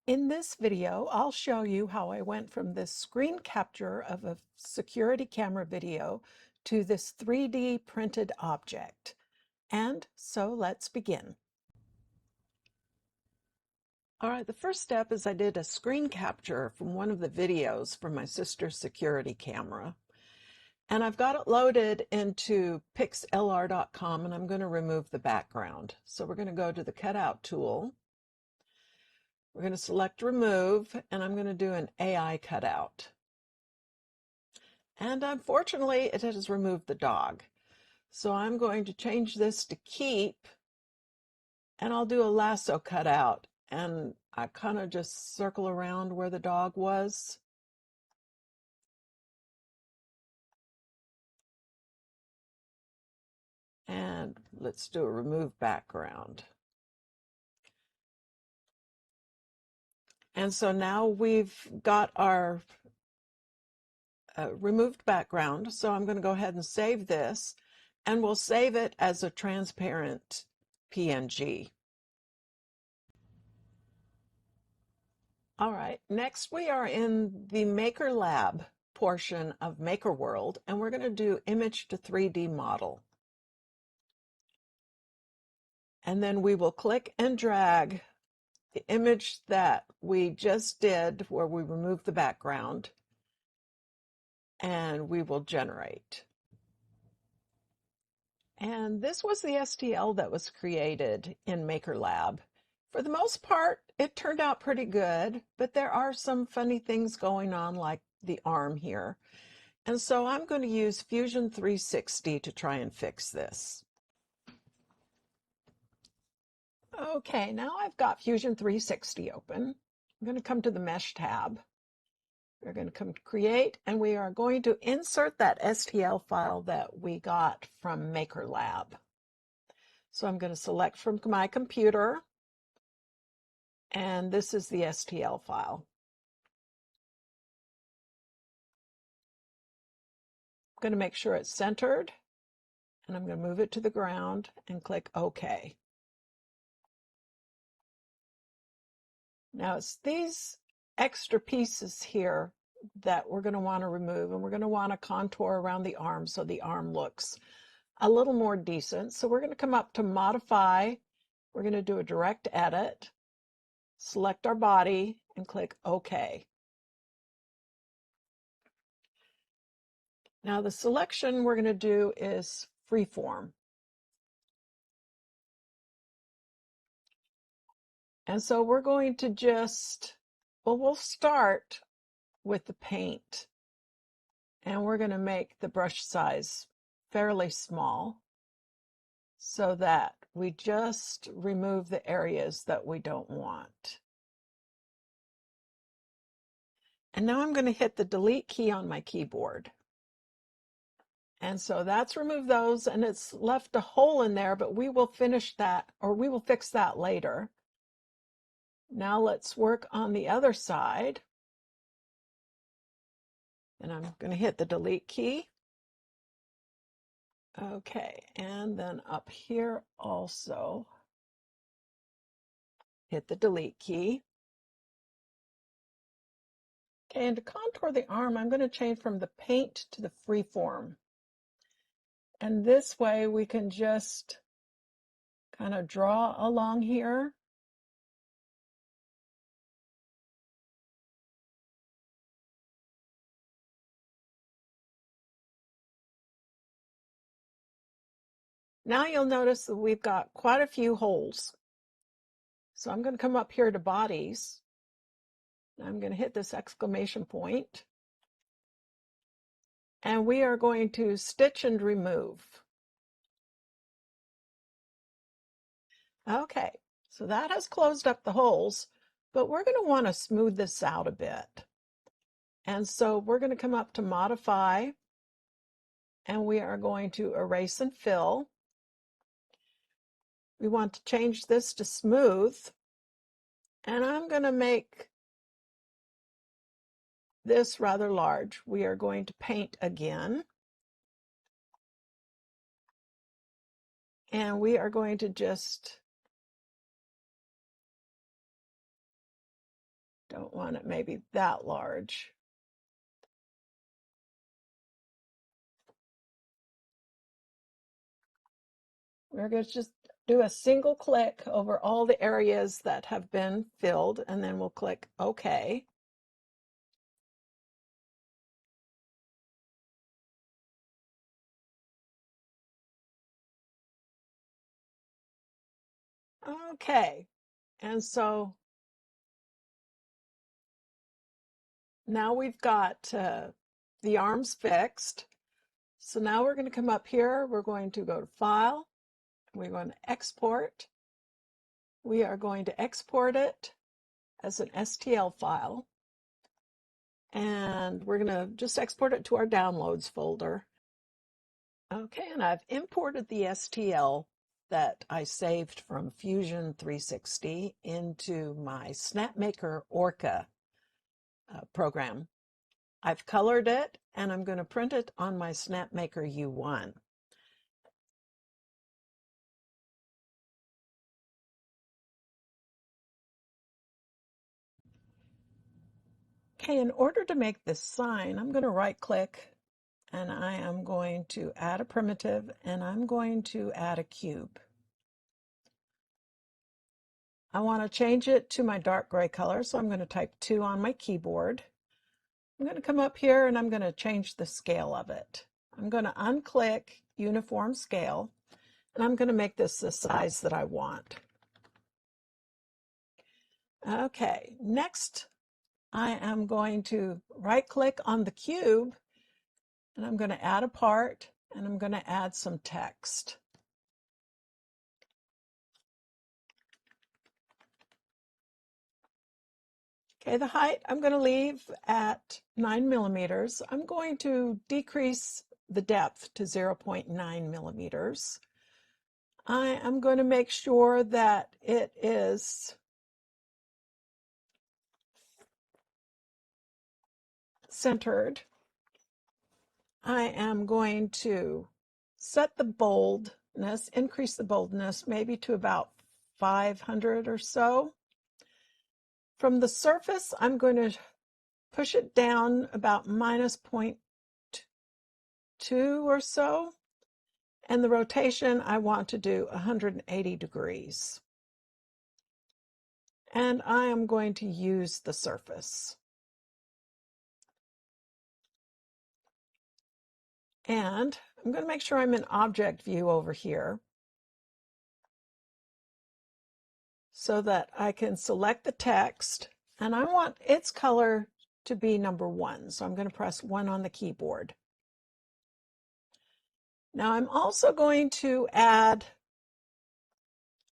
In this video, I'll show you how I went from this screen capture of a security camera video to this 3D printed object. And so let's begin. All right, the first step is I did a screen capture from one of the videos from my sister's security camera. And I've got it loaded into pixlr.com, and I'm going to remove the background. So we're going to go to the cutout tool. We're going to select remove, and I'm going to do an AI cutout. And unfortunately, it has removed the dog. So I'm going to change this to keep, and I'll do a lasso cutout. And I kind of just circle around where the dog was. And let's do a remove background. And so now we've got our removed background. So I'm going to go ahead and save this, and we'll save it as a transparent PNG. All right, next we are in the Maker Lab portion of Maker World, and we're going to do image to 3D model. And then we will click and drag the image that we just did where we removed the background, and we will generate. And this was the STL that was created in Maker Lab. For the most part, it turned out pretty good, but there are some funny things going on, like the arm here. And so I'm going to use Fusion 360 to try and fix this. Okay, now I've got Fusion 360 open. I'm going to come to the Mesh tab. We're going to come to Create, and we are going to insert that STL file that we got from Maker Lab. So I'm going to select from my computer, and this is the STL file. I'm going to make sure it's centered, and I'm going to move it to the ground and click OK. Now it's these extra pieces here that we're going to want to remove, and we're going to want to contour around the arm so the arm looks a little more decent. So we're going to come up to Modify. We're going to do a direct edit, select our body, and click OK. Now the selection we're going to do is freeform. And so we're going to just, well, we'll start with the paint, and we're going to make the brush size fairly small so that we just remove the areas that we don't want. And now I'm going to hit the delete key on my keyboard. And so that's removed those, and it's left a hole in there, but we will finish that, or we will fix that later. Now let's work on the other side. And I'm going to hit the delete key. Okay, and then up here also, hit the delete key. Okay, and to contour the arm, I'm going to change from the paint to the freeform. And this way we can just kind of draw along here. Now you'll notice that we've got quite a few holes. So I'm going to come up here to bodies. I'm going to hit this exclamation point. And we are going to stitch and remove. Okay, so that has closed up the holes, but we're going to want to smooth this out a bit. And so we're going to come up to Modify, and we are going to Erase and Fill. We want to change this to Smooth, and I'm going to make this rather large. We are going to paint again, and we are going to just Don't want it maybe that large. We're going to just do a single click over all the areas that have been filled, and then we'll click OK. Okay, and so now we've got the arms fixed. So now we're going to come up here. We're going to go to File. We're going to Export. We are going to export it as an STL file. And we're going to just export it to our Downloads folder. Okay, and I've imported the STL that I saved from Fusion 360 into my SnapMaker Orca program. I've colored it, and I'm going to print it on my SnapMaker U1. Okay, in order to make this sign, I'm going to right-click, and I am going to add a primitive, and I'm going to add a cube. I want to change it to my dark gray color, so I'm going to type 2 on my keyboard. I'm going to come up here and I'm going to change the scale of it. I'm going to unclick Uniform Scale, and I'm going to make this the size that I want. Okay, next I am going to right-click on the cube, and I'm going to add a part, and I'm going to add some text. Okay, the height I'm going to leave at 9 millimeters. I'm going to decrease the depth to 0.9 millimeters. I am going to make sure that it is centered. I am going to set the boldness, increase the boldness maybe to about 500 or so. From the surface, I'm going to push it down about minus 0.2 or so. And the rotation, I want to do 180 degrees. And I am going to use the surface. And I'm going to make sure I'm in object view over here so that I can select the text, and I want its color to be number 1. So I'm going to press 1 on the keyboard. Now I'm also going to add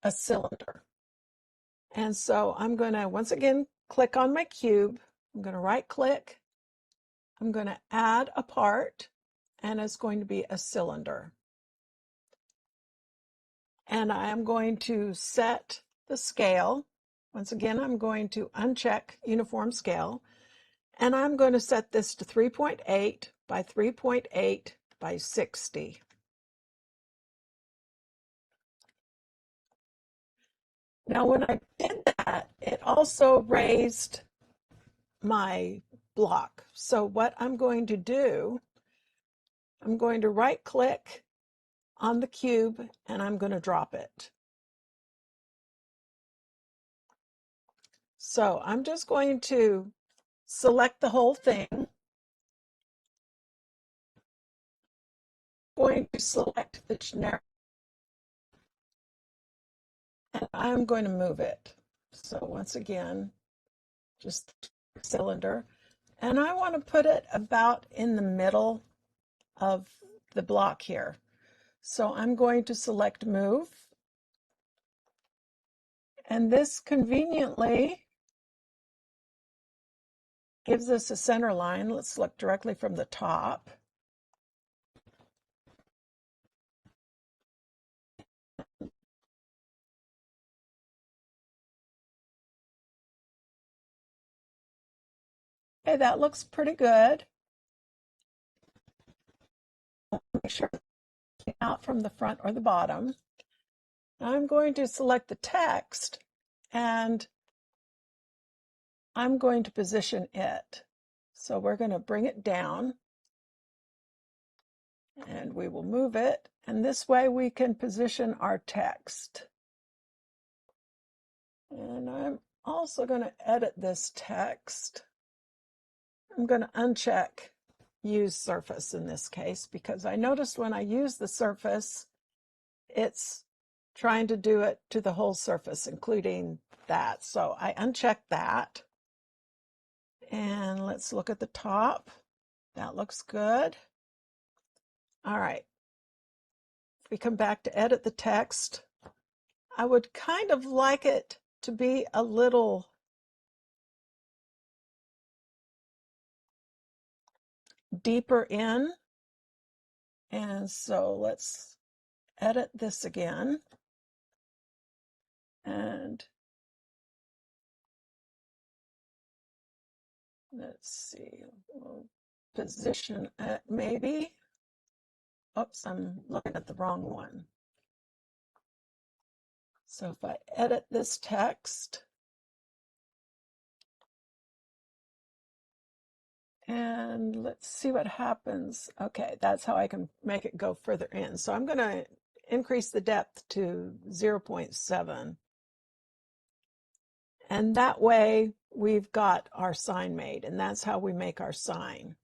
a cylinder. And so I'm going to once again click on my cube. I'm going to right click. I'm going to add a part, and it's going to be a cylinder. And I am going to set the scale. Once again, I'm going to uncheck Uniform Scale, and I'm going to set this to 3.8 by 3.8 by 60. Now, when I did that, it also raised my block. So what I'm going to do, I'm going to right click on the cube, and I'm going to drop it. So I'm just going to select the whole thing. Going to select the generic, and I'm going to move it. So once again, just cylinder, and I want to put it about in the middle of the block here. So I'm going to select move, and this conveniently gives us a center line. Let's select directly from the top. Okay, that looks pretty good. Make sure it's out from the front or the bottom. I'm going to select the text, and I'm going to position it. So we're going to bring it down and we will move it. And this way we can position our text. And I'm also going to edit this text. I'm going to uncheck use surface in this case because I noticed when I use the surface, it's trying to do it to the whole surface, including that. So I uncheck that. And let's look at the top. That looks good. All right. If we come back to edit the text, I would kind of like it to be a little deeper in. And so let's edit this again. And let's see, we'll position it maybe. Oops, I'm looking at the wrong one. So if I edit this text, and let's see what happens. Okay, that's how I can make it go further in. So I'm going to increase the depth to 0.7. And that way we've got our sign made, and that's how we make our sign.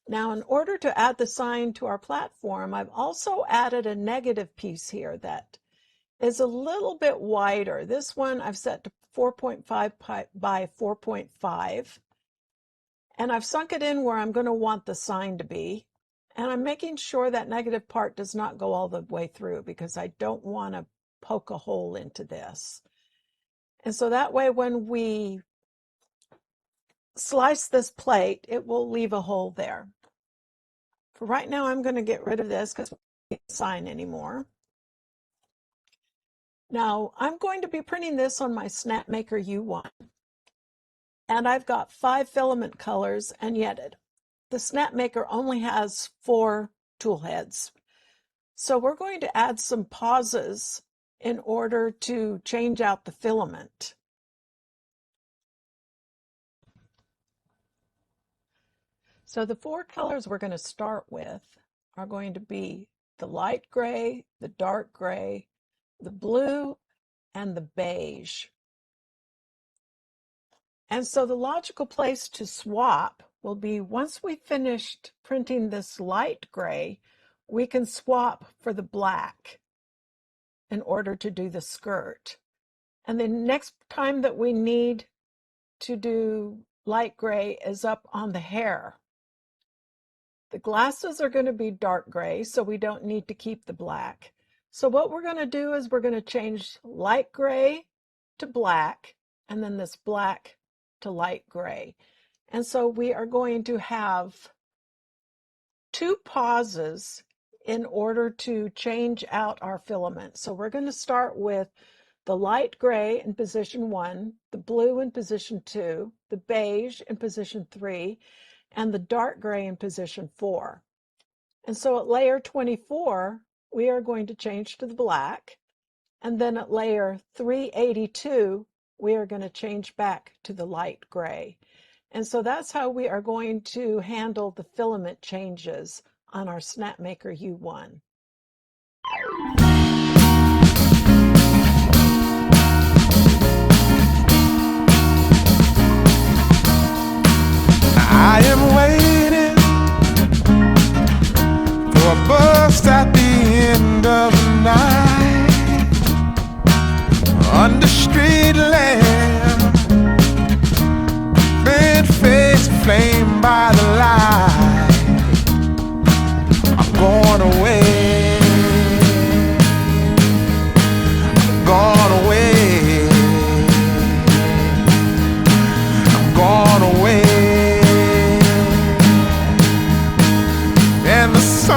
Now, in order to add the sign to our platform, I've also added a negative piece here that is a little bit wider. This one I've set to 4.5 by 4.5. And I've sunk it in where I'm going to want the sign to be. And I'm making sure that negative part does not go all the way through because I don't want to poke a hole into this. And so that way when we slice this plate, it will leave a hole there. For right now, I'm going to get rid of this because we can't sign anymore. Now, I'm going to be printing this on my Snapmaker U1. And I've got 5 filament colors, and yet the Snapmaker only has 4 tool heads. So we're going to add some pauses in order to change out the filament. So the 4 colors we're going to start with are going to be the light gray, the dark gray, the blue, and the beige. And so the logical place to swap will be once we finished printing this light gray, we can swap for the black in order to do the skirt. And the next time that we need to do light gray is up on the hair. The glasses are going to be dark gray, so we don't need to keep the black. So what we're going to do is we're going to change light gray to black, and then this black to light gray. And so we are going to have 2 pauses in order to change out our filament. So we're going to start with the light gray in position 1, the blue in position 2, the beige in position 3, and the dark gray in position 4. And so at layer 24, we are going to change to the black. And then at layer 382, we are going to change back to the light gray. And so that's how we are going to handle the filament changes on our Snapmaker U1. I am waiting for a bus at the end of the night, under street lamp, bent face flamed by the light. I'm going away, gone away, I'm gone away. And the sun